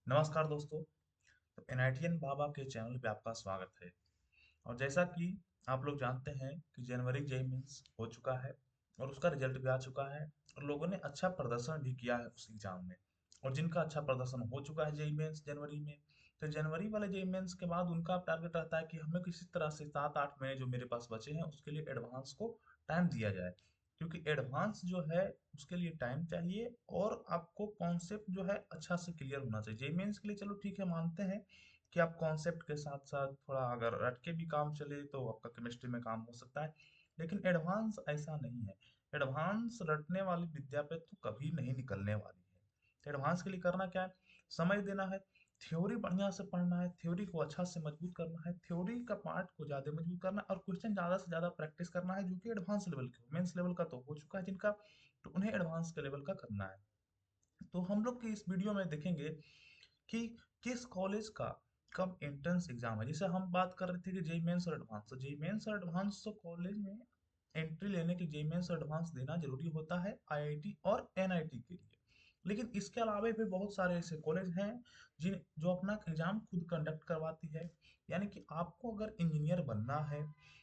नमस्कार दोस्तों। तो एनआईटीएन बाबा के चैनल पे आपका स्वागत है। और जैसा कि आप लोग जानते हैं कि जनवरी जेई मेंस हो चुका है और उसका रिजल्ट भी आ चुका है और लोगों ने अच्छा प्रदर्शन भी किया है उस एग्जाम में। और जिनका अच्छा प्रदर्शन हो चुका है जेई मेंस जनवरी में, तो जनवरी वाले जेई मेंस के बाद उनका टारगेट रहता है कि हमें किसी तरह से 7-8 महीने जो मेरे पास बचे हैं उसके लिए एडवांस को टाइम दिया जाए। क्योंकि एडवांस जो है उसके लिए टाइम चाहिए और आपको कॉन्सेप्ट जो है अच्छा से क्लियर होना चाहिए। जेई मेंस के लिए चलो ठीक है, मानते हैं कि आप कॉन्सेप्ट के साथ साथ थोड़ा अगर रट के भी काम चले तो आपका केमिस्ट्री में काम हो सकता है। लेकिन एडवांस ऐसा नहीं है। एडवांस रटने वाली विद्या पे तो कभी नहीं निकलने वाली है। तो एडवांस के लिए करना क्या है? समय देना है, थ्योरी बढ़िया से पढ़ना है, थ्योरी को अच्छा से मजबूत करना है, थ्योरी का पार्ट को ज्यादा मजबूत करना है और क्वेश्चन ज्यादा से ज्यादा प्रैक्टिस करना है जो कि एडवांस लेवल के। मेंस लेवल का तो हो चुका है जिनका, तो उन्हें एडवांस के लेवल का करना है। तो हम लोग की इस वीडियो में देखेंगे कि किस कॉलेज का कब एंट्रेंस एग्जाम है। जैसे हम बात कर रहे थे कि जेई मेंस और एडवांस, तो जेई मेंस और एडवांस तो कॉलेज में एंट्री लेने के जेई मेंस और एडवांस देना जरूरी होता है आईआईटी और एनआईटी के लिए। लेकिन इसके अलावा भी बहुत सारे ऐसे कॉलेज हैं जिन जो अपना एग्जाम खुद कंडक्ट करवाती है। यानी कि आपको अगर इंजीनियर बनना है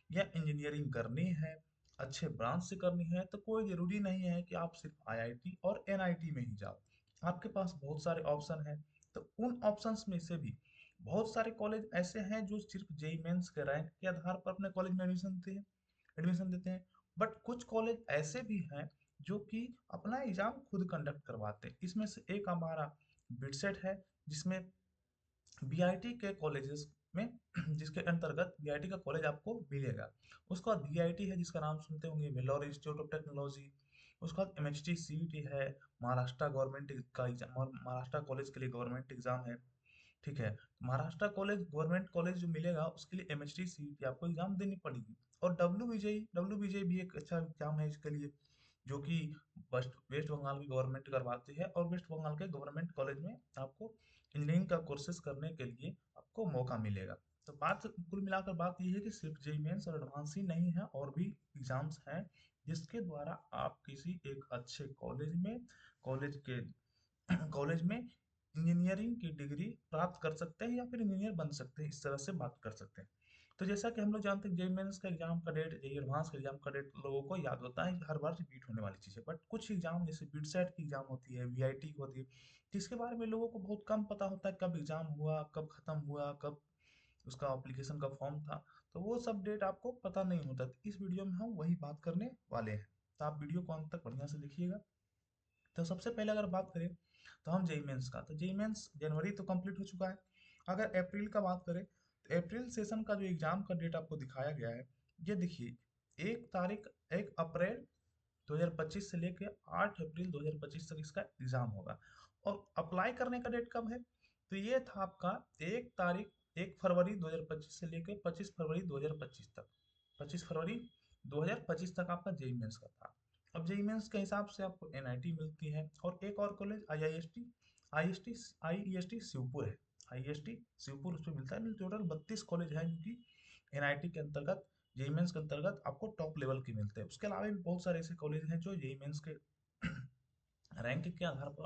या इंजीनियरिंग करनी है, अच्छे ब्रांच से करनी है, तो कोई जरूरी नहीं है कि आप सिर्फ आईआईटी और एनआईटी में ही जाओ। आपके पास बहुत सारे ऑप्शन हैं। तो उन ऑप्शंस में से भी बहुत सारे कॉलेज ऐसे हैं जो सिर्फ जेई मेंस के रैंक के आधार पर अपने कॉलेज में एडमिशन देते हैं। बट कुछ कॉलेज ऐसे भी हैं जो कि अपना एग्जाम खुद कंडक्ट करवाते हैं। इसमें से एक हमारा बिटसेट है, जिसमें बीआईटी के कॉलेजेस में जिसके अंतर्गत बीआईटी का कॉलेज आपको मिलेगा। उसके बाद वीआईटी है जिसका नाम सुनते होंगे, वेल्लोर इंस्टीट्यूट ऑफ टेक्नोलॉजी। उसके बाद एमएचटी सीईटी है, महाराष्ट्र गवर्नमेंट का एग्जाम, और महाराष्ट्र कॉलेज के लिए गवर्नमेंट एग्जाम है। ठीक है, महाराष्ट्र कॉलेज गवर्नमेंट कॉलेज जो मिलेगा उसके लिए एमएचटी सीईटी आपको एग्जाम देनी पड़ेगी। और डब्ल्यू विजय भी एक अच्छा एग्जाम है इसके लिए, जो कि वेस्ट वेस्ट बंगाल की गवर्नमेंट करवाती है। और वेस्ट बंगाल के गवर्नमेंट कॉलेज में आपको इंजीनियरिंग का कोर्सेज करने के लिए आपको मौका मिलेगा। तो बात कुल मिलाकर बात यह है कि सिर्फ जेई मेंस और एडवांस ही नहीं है, और भी एग्जाम्स हैं जिसके द्वारा आप किसी एक अच्छे कॉलेज में इंजीनियरिंग की डिग्री प्राप्त कर सकते हैं या फिर इंजीनियर बन सकते हैं। इस तरह से बात कर सकते हैं। तो जैसा कि हम लोग जानते हैं जेई मेंस का एग्जाम का डेट, जेई एडवांस का एग्जाम का डेट लोगों को याद होता है कि हर बार रिपीट होने वाली चीज़ है। बट कुछ एग्जाम जैसे बीटसेट की एग्जाम होती है, वीआईटी की होती है, जिसके बारे में लोगों को बहुत कम पता होता है, कब एग्जाम हुआ, कब खत्म हुआ, कब उसका एप्लीकेशन का फॉर्म था। तो वो सब डेट आपको पता नहीं होता। तो इस वीडियो में हम वही बात करने वाले हैं। तो आप वीडियो को अंत तक बढ़िया से देखिएगा। तो सबसे पहले अगर बात करें तो हम जेई मेंस का, तो जेई मेंस जनवरी तो कंप्लीट हो चुका है। अगर अप्रैल का बात करें तो अप्रैल सेशन का जो एग्जाम का डेट आपको दिखाया गया है, ये देखिए, 1 तारीख 1 अप्रैल 2025 से लेके 8 अप्रैल 2025 तक इसका एग्जाम होगा। और अप्लाई करने का डेट कब है? तो ये था आपका 1 फरवरी 2025 से लेके 25 फरवरी 2025 तक। 25 फरवरी 2025 तक आपका जेई मेंस का था। अब जेई मेंस के हिसाब से आपको एनआईटी मिलती है और एक और कॉलेज आईआईएसटी आईएसटी आईईएसटी शिवपुर है। आईएसटी शिवपुर उसमें मिलता है। टोटल 32 कॉलेज है जो कि एनआईटी के अंतर्गत, जेई मेंस के अंतर्गत आपको टॉप लेवल के मिलते हैं। उसके अलावा भी बहुत सारे ऐसे कॉलेज हैं जो जेई मेंस के रैंक के आधार पर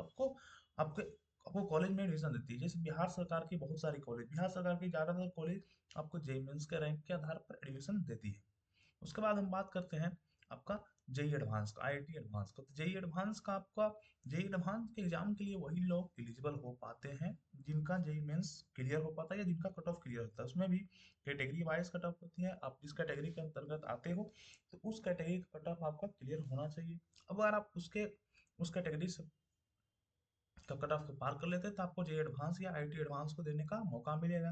आपके आपको कॉलेज में एडमिशन देती है। जैसे बिहार सरकार की बहुत सारी कॉलेज, बिहार सरकार की ज़्यादातर कॉलेज आपको जेई मेंस के रैंक के आधार पर एडमिशन देती है। उसके बाद हम बात करते हैं आपका जेई एडवांस का, आईआईटी एडवांस का। तो जेई एडवांस का आपका, जेई एडवांस के एग्जाम के लिए वही लोग एलिजिबल हो पाते हैं जिनका जेई मेंस क्लियर हो पाता है या जिनका कट ऑफ क्लियर होता है। उसमें भी कैटेगरी वाइज कट ऑफ होती है। आप जिस कैटेगरी के अंतर्गत आते हो तो उस कैटेगरी का कट ऑफ आपका क्लियर होना चाहिए। अब अगर आप उस कैटेगरी से का कट ऑफ को पार कर लेते हैं तो आपको जेई एडवांस या आईआईटी एडवांस को देने का मौका मिलेगा।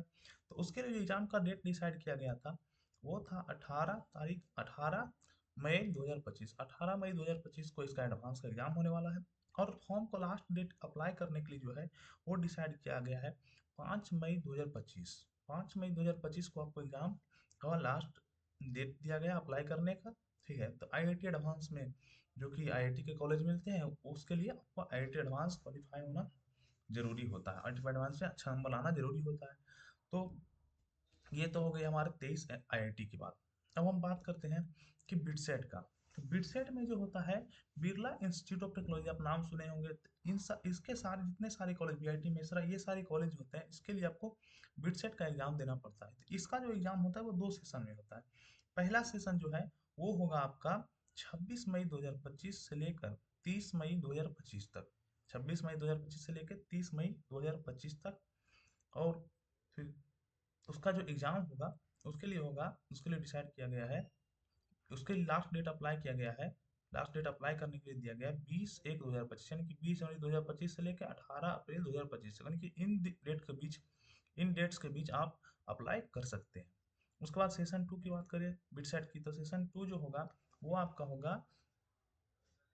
तो उसके लिए जो एग्जाम का डेट डिसाइड किया गया था वो था 18 मई 2025। 18 मई 2025 को इसका एडवांस का एग्जाम होने वाला है। और फॉर्म को लास्ट डेट अप्लाई करने के लिए जो है वो डिसाइड किया गया है 5 मई 2025। 5 मई 2025 को आपको एग्जाम का लास्ट डेट दिया गया अप्लाई करने का। ठीक है, तो आईआईटी एडवांस में जो कि आईआईटी के कॉलेज मिलते हैं उसके लिए आपको आईआईटी एडवांस क्वालिफाई होना जरूरी होता है। आईआईटी एडवांस में अच्छा नंबर लाना जरूरी होता है। तो ये तो हो गई हमारे 23 आईआईटी की बात। अब हम बात करते हैं कि बिटसेट का। तो बिडसेट में जो होता है, बिरला इंस्टीट्यूट ऑफ टेक्नोलॉजी, आप नाम सुने होंगे। तो इसके सारे जितने सारे कॉलेज, बीआईटी मेसरा, ये सारे कॉलेज होते हैं, इसके लिए आपको बिडसेट का एग्जाम देना पड़ता है। तो इसका जो एग्जाम होता है वो 2 सेशन में होता है। पहला सेशन जो है वो होगा आपका 26 मई 2025 से लेकर 30 मई 2025 तक। 26 मई 2025 से लेकर 30 मई 2025 तक। और फिर उसका जो एग्जाम होगा उसके लिए डिसाइड किया गया है, उसके लिए लास्ट डेट अप्लाई किया गया है। लास्ट डेट अप्लाई करने के लिए दिया गया है 20/1/2025, यानी कि 20 जनवरी 2025 से लेकर 18 अप्रैल 2025 तक, यानी कि इन डेट्स के बीच आप अप्लाई कर सकते हैं। उसके बाद सेशन 2 की बात करें बिटसेट की, तो सेशन 2 जो होगा वो आपका होगा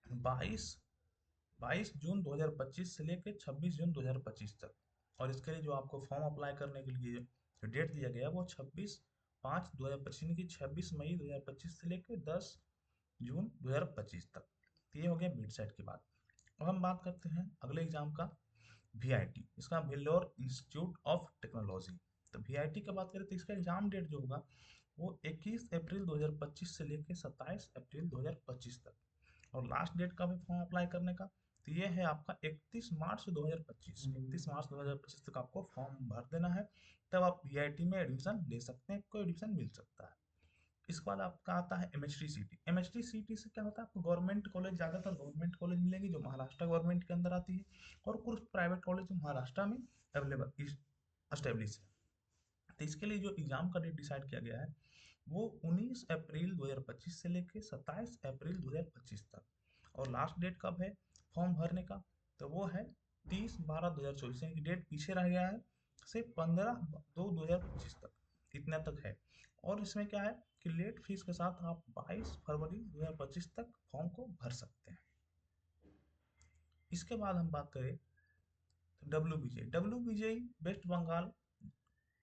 22 जून 2025 से लेकर 26 जून 2025 तक। और इसके लिए जो आपको फॉर्म अप्लाई करने के लिए जो डेट दिया गया है वो 26/5/2025, यानी कि 26 मई 2025 से लेकर 10 जून 2025 तक। तो ये हो गया मिड सेट की बात। अब हम बात करते हैं अगले एग्जाम का, वीआईटी, इसका वेल्लोर इंस्टीट्यूट ऑफ टेक्नोलॉजी। तो वीआईटी की बात करें तो इसका एग्जाम डेट जो होगा वो 21 अप्रैल 2025 से लेकर 27 अप्रैल 2025 तक। और लास्ट डेट का भी फॉर्म अप्लाई करने का, तो ये है आपका 31 मार्च 2025। 31 मार्च 2025 तक आपको फॉर्म भर देना है, तब आप वीआईटी में एडमिशन ले सकते हैं, कोई एडमिशन मिल सकता है। इसके बाद आपका आता है एमएचटी सीटी। एमएचटी सीटी से क्या होता है, आपको गवर्नमेंट कॉलेज, ज़्यादातर गवर्नमेंट कॉलेज मिलेंगे जो महाराष्ट्र गवर्नमेंट के अंदर आती है, और कुछ प्राइवेट कॉलेज जो महाराष्ट्र में अवेलेबल एस्टेब्लिश है। तो इसके लिए जो एग्जाम का डेट डिसाइड किया गया है वो 19 अप्रैल 2025 से लेकर 27 अप्रैल 2025 तक। और लास्ट डेट कब है फॉर्म भरने का, तो वो है 30/12/2024, यानी कि डेट पीछे रह गया है, से 15/2/2025 तक, इतना तक है। और इसमें क्या है कि लेट फीस के साथ आप 22 फरवरी 2025 तक फॉर्म को भर सकते हैं। इसके बाद हम बात करें तो डब्ल्यू वेस्ट बंगाल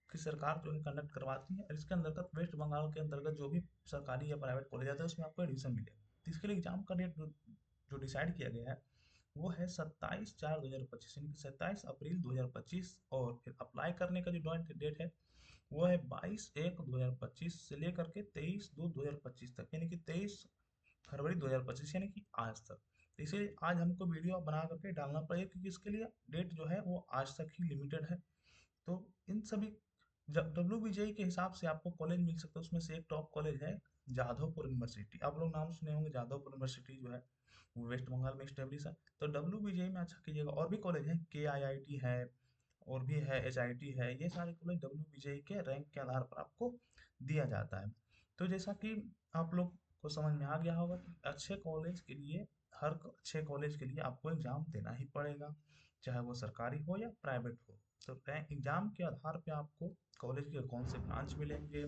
की सरकार जो है कंडक्ट करवाती है, और इसके अंतर्गत वेस्ट बंगाल के अंतर्गत जो भी सरकारी या प्राइवेट कॉलेज आता है उसमें आपको एडमिशन मिलेगा। तो इसके लिए एग्जाम का डेट जो डिसाइड किया गया है वो है 27/4/2025, यानी कि 27 अप्रैल 2025। और फिर अप्लाई करने का जो डेट है वो है 22/1/2025 से लेकर के 23/2/2025 तक, यानी कि 23 फरवरी 2025, यानी कि आज तक। तो इसीलिए आज हमको वीडियो बना करके डालना पड़ेगा, क्योंकि इसके लिए डेट जो है वो आज तक ही लिमिटेड है। तो इन सभी, जब डब्ल्यू के हिसाब से आपको कॉलेज मिल सकता है, उसमें से एक टॉप कॉलेज है जादवपुर यूनिवर्सिटी। आप लोग नाम सुने होंगे, जादवपुर यूनिवर्सिटी जो है वो वेस्ट बंगाल में स्टेब्लिश है। तो डब्ल्यू में अच्छा कीजिएगा। और भी कॉलेज हैं, KIIT है, और भी है, HIT है, ये सारे कॉलेज डब्ल्यू के रैंक के आधार पर आपको दिया जाता है। तो जैसा कि आप लोग को समझ में आ गया होगा कि अच्छे कॉलेज के लिए, हर अच्छे कॉलेज के लिए आपको एग्जाम देना ही पड़ेगा, चाहे वो सरकारी हो या प्राइवेट हो। तो रैंक एग्जाम के आधार पे आपको कॉलेज के कौन से ब्रांच मिलेंगे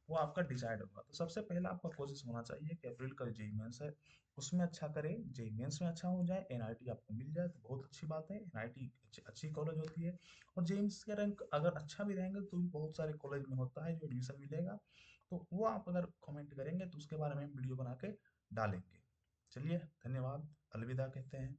वो आपका डिसाइड होगा। तो सबसे पहला आपका कोशिश होना चाहिए कि अप्रैल का जेई मेंस है उसमें अच्छा करें, जेई मेंस में अच्छा हो जाए, एनआईटी आपको मिल जाए तो बहुत अच्छी बात है। एनआईटी अच्छी कॉलेज होती है। और जेईम्स के रैंक अगर अच्छा भी रहेंगे तो भी बहुत सारे कॉलेज में होता है जो एडमिशन मिलेगा, तो वो आप अगर कमेंट करेंगे तो उसके बारे में हम वीडियो बना के डालेंगे। चलिए, धन्यवाद, अलविदा कहते हैं।